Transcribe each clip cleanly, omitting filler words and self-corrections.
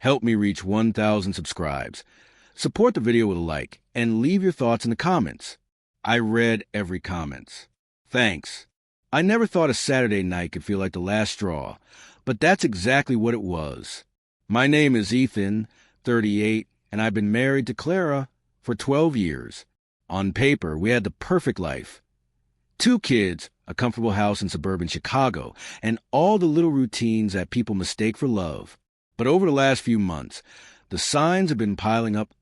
Help me reach 1,000 subscribes. Support the video with a like, and leave your thoughts in the comments. I read every comment. Thanks. I never thought a Saturday night could feel like the last straw, but that's exactly what it was. My name is Ethan, 38, and I've been married to Clara for 12 years. On paper, we had the perfect life. 2 kids, a comfortable house in suburban Chicago, and all the little routines that people mistake for love. But over the last few months, the signs have been piling up.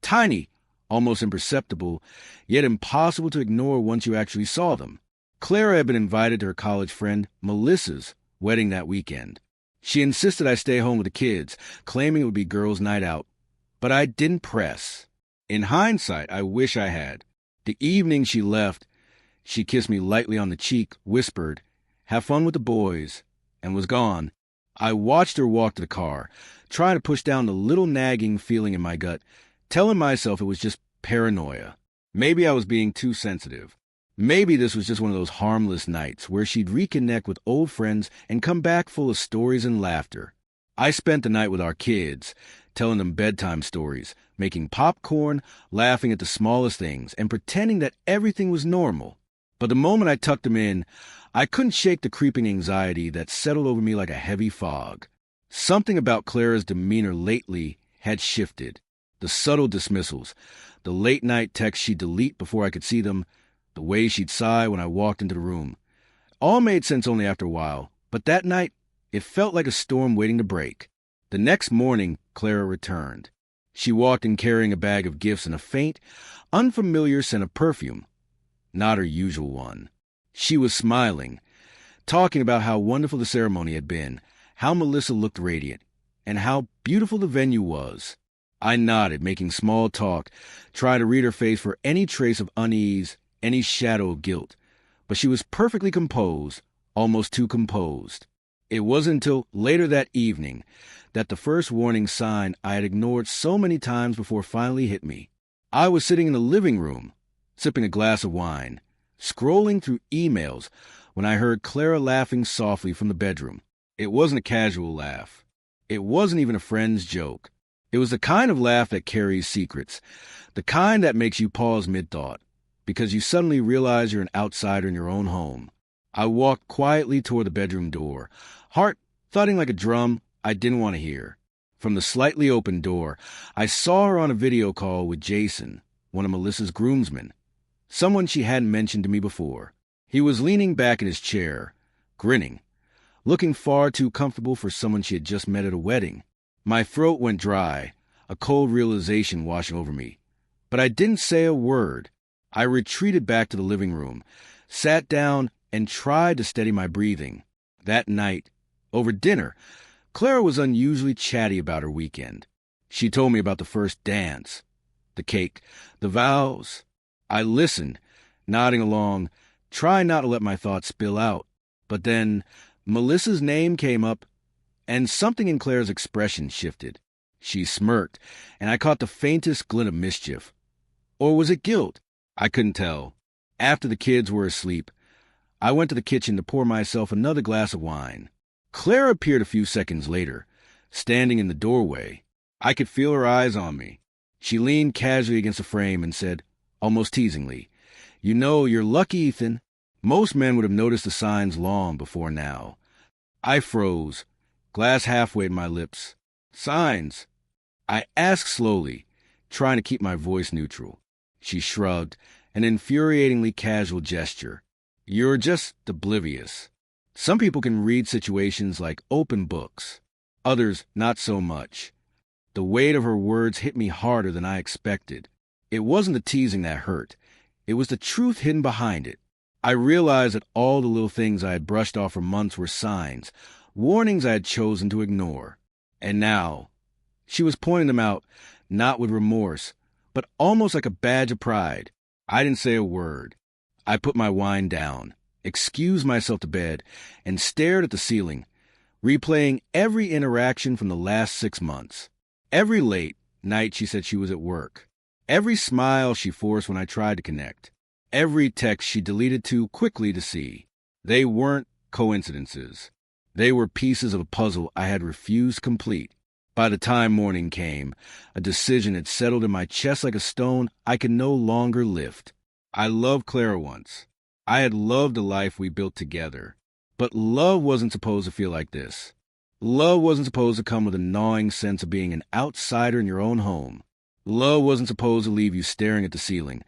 Tiny, almost imperceptible, yet impossible to ignore once you actually saw them. Clara had been invited to her college friend Melissa's wedding that weekend. She insisted I stay home with the kids, claiming it would be girls' night out. But I didn't press. In hindsight, I wish I had. The evening she left, she kissed me lightly on the cheek, whispered, "Have fun with the boys," and was gone. I watched her walk to the car, trying to push down the little nagging feeling in my gut, telling myself it was just paranoia. Maybe I was being too sensitive. Maybe this was just one of those harmless nights where she'd reconnect with old friends and come back full of stories and laughter. I spent the night with our kids, telling them bedtime stories, making popcorn, laughing at the smallest things, and pretending that everything was normal. But the moment I tucked them in, I couldn't shake the creeping anxiety that settled over me like a heavy fog. Something about Clara's demeanor lately had shifted. The subtle dismissals, the late-night texts she'd delete before I could see them, the way she'd sigh when I walked into the room. All made sense only after a while, but that night, it felt like a storm waiting to break. The next morning, Clara returned. She walked in carrying a bag of gifts and a faint, unfamiliar scent of perfume. Not her usual one. She was smiling, talking about how wonderful the ceremony had been, how Melissa looked radiant, and how beautiful the venue was. I nodded, making small talk, trying to read her face for any trace of unease, any shadow of guilt. But she was perfectly composed, almost too composed. It wasn't until later that evening that the first warning sign I had ignored so many times before finally hit me. I was sitting in the living room, sipping a glass of wine, scrolling through emails, when I heard Clara laughing softly from the bedroom. It wasn't a casual laugh. It wasn't even a friend's joke. It was the kind of laugh that carries secrets, the kind that makes you pause mid-thought, because you suddenly realize you're an outsider in your own home. I walked quietly toward the bedroom door, heart thudding like a drum I didn't want to hear. From the slightly open door, I saw her on a video call with Jason, one of Melissa's groomsmen, someone she hadn't mentioned to me before. He was leaning back in his chair, grinning, looking far too comfortable for someone she had just met at a wedding. My throat went dry, a cold realization washing over me. But I didn't say a word. I retreated back to the living room, sat down, and tried to steady my breathing. That night, over dinner, Clara was unusually chatty about her weekend. She told me about the first dance, the cake, the vows. I listened, nodding along, trying not to let my thoughts spill out. But then Melissa's name came up, and something in Clara's expression shifted. She smirked, and I caught the faintest glint of mischief. Or was it guilt? I couldn't tell. After the kids were asleep, I went to the kitchen to pour myself another glass of wine. Clara appeared a few seconds later, standing in the doorway. I could feel her eyes on me. She leaned casually against the frame and said, almost teasingly, "You know, you're lucky, Ethan. Most men would have noticed the signs long before now." I froze, glass halfway to my lips. "Signs?" I asked slowly, trying to keep my voice neutral. She shrugged, an infuriatingly casual gesture. "You're just oblivious. Some people can read situations like open books. Others, not so much." The weight of her words hit me harder than I expected. It wasn't the teasing that hurt. It was the truth hidden behind it. I realized that all the little things I had brushed off for months were signs, warnings I had chosen to ignore. And now, she was pointing them out, not with remorse, but almost like a badge of pride. I didn't say a word. I put my wine down, excused myself to bed, and stared at the ceiling, replaying every interaction from the last 6 months. Every late night she said she was at work. Every smile she forced when I tried to connect. Every text she deleted too quickly to see. They weren't coincidences. They were pieces of a puzzle I had refused complete. By the time morning came, a decision had settled in my chest like a stone I could no longer lift. I loved Clara once. I had loved the life we built together. But love wasn't supposed to feel like this. Love wasn't supposed to come with a gnawing sense of being an outsider in your own home. Love wasn't supposed to leave you staring at the ceiling,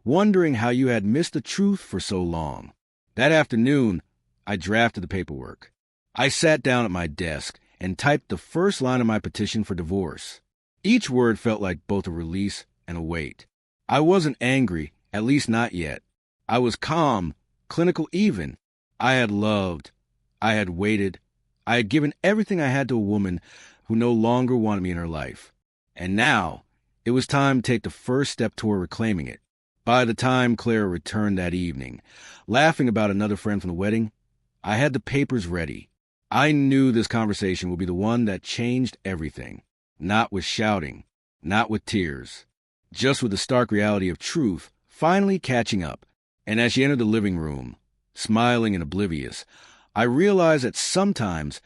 wondering how you had missed the truth for so long. That afternoon, I drafted the paperwork. I sat down at my desk and typed the first line of my petition for divorce. Each word felt like both a release and a weight. I wasn't angry, at least not yet. I was calm, clinical even. I had loved. I had waited. I had given everything I had to a woman who no longer wanted me in her life. And now, it was time to take the first step toward reclaiming it. By the time Clara returned that evening, laughing about another friend from the wedding, I had the papers ready. I knew this conversation would be the one that changed everything. Not with shouting, not with tears, just with the stark reality of truth finally catching up. And as she entered the living room, smiling and oblivious, I realized that sometimes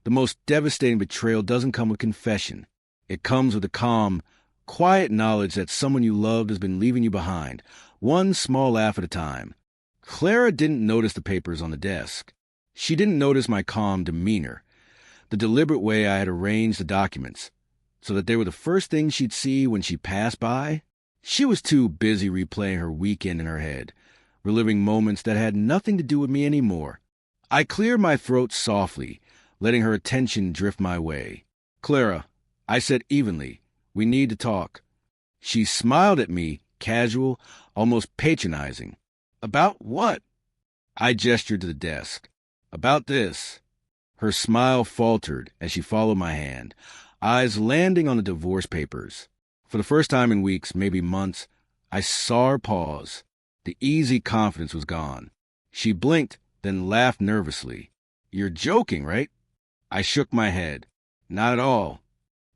the most devastating betrayal doesn't come with confession. It comes with a calm, quiet knowledge that someone you loved has been leaving you behind, one small laugh at a time. Clara didn't notice the papers on the desk. She didn't notice my calm demeanor, the deliberate way I had arranged the documents, so that they were the first things she'd see when she passed by. She was too busy replaying her weekend in her head, reliving moments that had nothing to do with me anymore. I cleared my throat softly, letting her attention drift my way. "Clara," I said evenly, "we need to talk." She smiled at me, casual, almost patronizing. "About what?" I gestured to the desk. "About this." Her smile faltered as she followed my hand, eyes landing on the divorce papers. For the first time in weeks, maybe months, I saw her pause. The easy confidence was gone. She blinked, then laughed nervously. "You're joking, right?" I shook my head. "Not at all."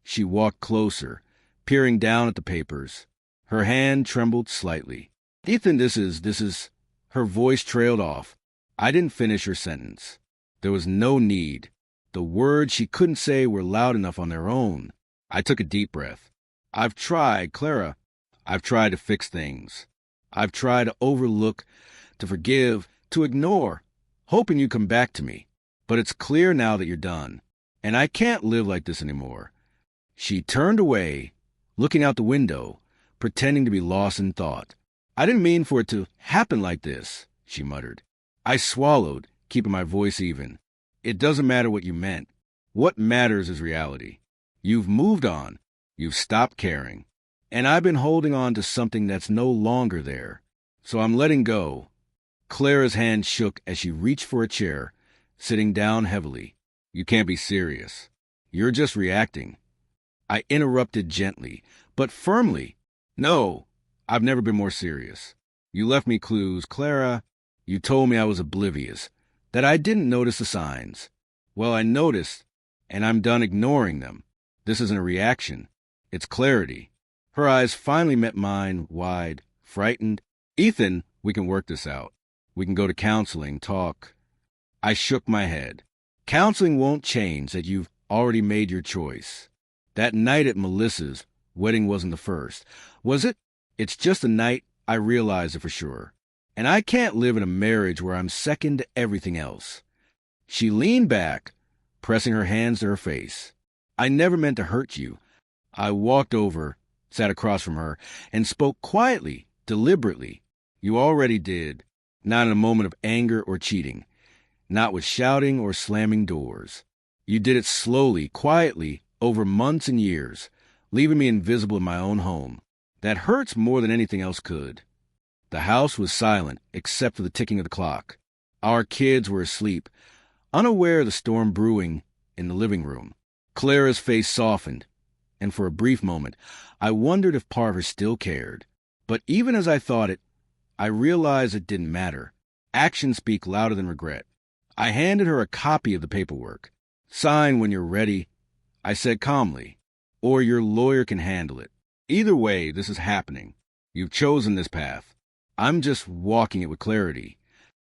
She walked closer, peering down at the papers. Her hand trembled slightly. "Ethan, this is... Her voice trailed off. I didn't finish her sentence. There was no need. The words she couldn't say were loud enough on their own. I took a deep breath. "I've tried, Clara. I've tried to fix things. I've tried to overlook, to forgive, to ignore, hoping you come back to me. But it's clear now that you're done. And I can't live like this anymore." She turned away, looking out the window, pretending to be lost in thought. "I didn't mean for it to happen like this," she muttered. I swallowed, keeping my voice even. "It doesn't matter what you meant. What matters is reality. You've moved on. You've stopped caring. And I've been holding on to something that's no longer there. So I'm letting go." Clara's hand shook as she reached for a chair, sitting down heavily. "You can't be serious. You're just reacting." I interrupted gently, but firmly. "No, I've never been more serious. You left me clues, Clara. You told me I was oblivious, that I didn't notice the signs. Well, I noticed, and I'm done ignoring them. This isn't a reaction. It's clarity." Her eyes finally met mine, wide, frightened. "Ethan, we can work this out. We can go to counseling, talk." I shook my head. "Counseling won't change that you've already made your choice. That night at Melissa's wedding wasn't the first, was it? It's just a night I realized it for sure. And I can't live in a marriage where I'm second to everything else." She leaned back, pressing her hands to her face. "I never meant to hurt you." I walked over, sat across from her, and spoke quietly, deliberately. "You already did. Not in a moment of anger or cheating. Not with shouting or slamming doors. You did it slowly, quietly, over months and years, leaving me invisible in my own home. That hurts more than anything else could." The house was silent, except for the ticking of the clock. Our kids were asleep, unaware of the storm brewing in the living room. Clara's face softened, and for a brief moment, I wondered if part of her still cared. But even as I thought it, I realized it didn't matter. Actions speak louder than regret. I handed her a copy of the paperwork. "Sign when you're ready," I said calmly, "or your lawyer can handle it. Either way, this is happening. You've chosen this path. I'm just walking it with clarity."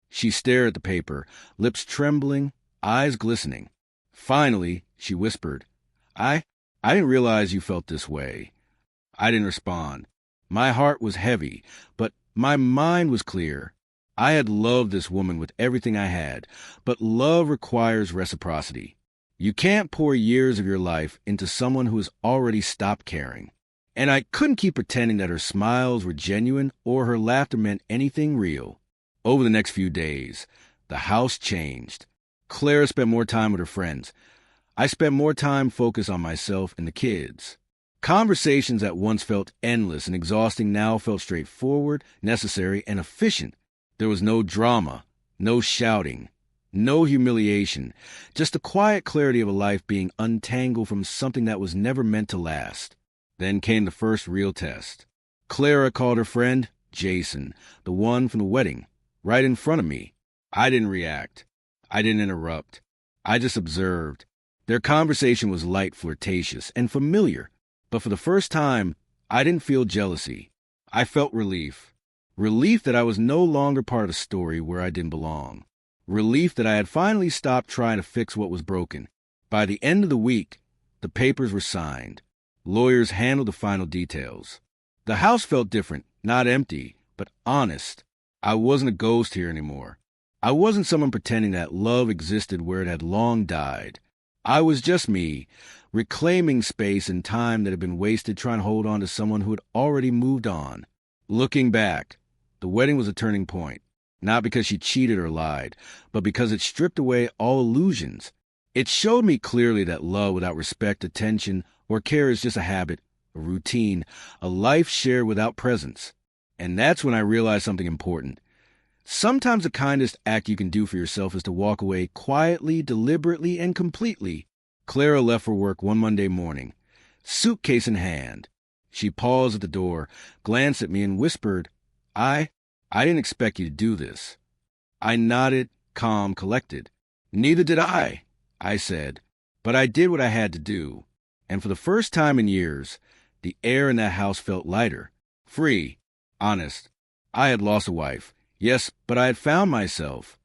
She stared at the paper, lips trembling, eyes glistening. Finally, she whispered, I I didn't realize you felt this way. I didn't respond. My heart was heavy, but my mind was clear. I had loved this woman with everything I had, but love requires reciprocity. You can't pour years of your life into someone who has already stopped caring. And I couldn't keep pretending that her smiles were genuine or her laughter meant anything real. Over the next few days, the house changed. Clara spent more time with her friends. I spent more time focused on myself and the kids. Conversations that once felt endless and exhausting now felt straightforward, necessary, and efficient. There was no drama, no shouting, no humiliation, just the quiet clarity of a life being untangled from something that was never meant to last. Then came the first real test. Clara called her friend, Jason, the one from the wedding, right in front of me. I didn't react. I didn't interrupt. I just observed. Their conversation was light, flirtatious, and familiar. But for the first time, I didn't feel jealousy. I felt relief. Relief that I was no longer part of a story where I didn't belong. Relief that I had finally stopped trying to fix what was broken. By the end of the week, the papers were signed. Lawyers handled the final details. The house felt different, not empty, but honest. I wasn't a ghost here anymore. I wasn't someone pretending that love existed where it had long died. I was just me, reclaiming space and time that had been wasted trying to hold on to someone who had already moved on. Looking back, the wedding was a turning point, not because she cheated or lied, but because it stripped away all illusions. It showed me clearly that love without respect, attention, or care is just a habit, a routine, a life shared without presence. And that's when I realized something important. Sometimes the kindest act you can do for yourself is to walk away quietly, deliberately, and completely. Clara left for work one Monday morning, suitcase in hand. She paused at the door, glanced at me, and whispered, I didn't expect you to do this. I nodded, calm, collected. Neither did I said. But I did what I had to do. And for the first time in years, the air in that house felt lighter, free, honest. I had lost a wife. Yes, but I had found myself.